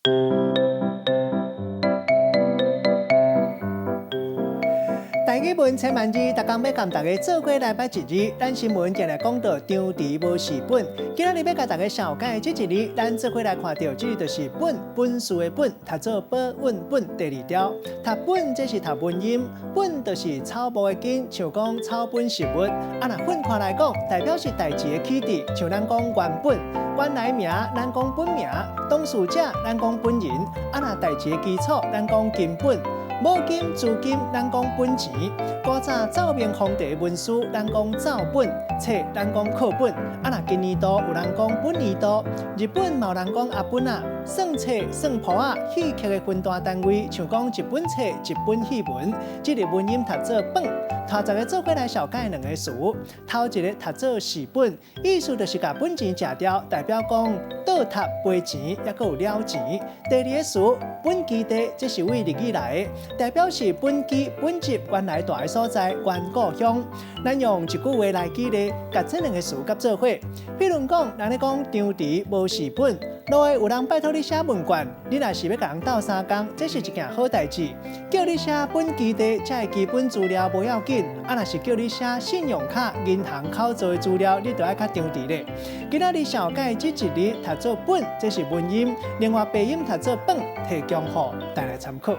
大家问千万字，逐工要甲大家做过来摆一日。咱新闻今日讲到张弛无是本，今仔日要甲大家小解这一日，咱做伙来看到这就是本，本事的本，读做保稳本第二条。读本这是读文音，本就是草木的根，像讲草本植物。啊，若分开来讲，代表是代志的起点，像咱讲原本。原来名，咱讲本名；当事者，咱讲本人。啊，若代志的基础，咱讲根本。无金资金，咱讲本钱；古早造明皇帝文书，咱讲造本；册咱讲课本。啊，若今年度有人讲本年度，日本嘛有人讲阿本啊。算册、算谱啊，戏曲的分段单位，像讲一本册、一本戏文。这个文音读做本。头一个做过来小解两个词，头一个读做是本，意思就是把本钱吃掉，代表讲倒读赔钱，也佫有了钱。第二个词本基地，这是为日语来的，代表是本基本籍原来住的所在原故乡。咱用一句话来举例，甲这两个词甲做伙。比如讲，咱咧讲张弛无是本，路的有人拜托你写问卷，你若是要甲人斗3工，这是一件好代志。叫你写本基地，这基本资料无要紧。啊，若是叫你写信用卡、银行口座的资料，你就要较张弛咧。今仔日小解这一日读做本，这是文音；另外鼻音读做本，提供予大家参考。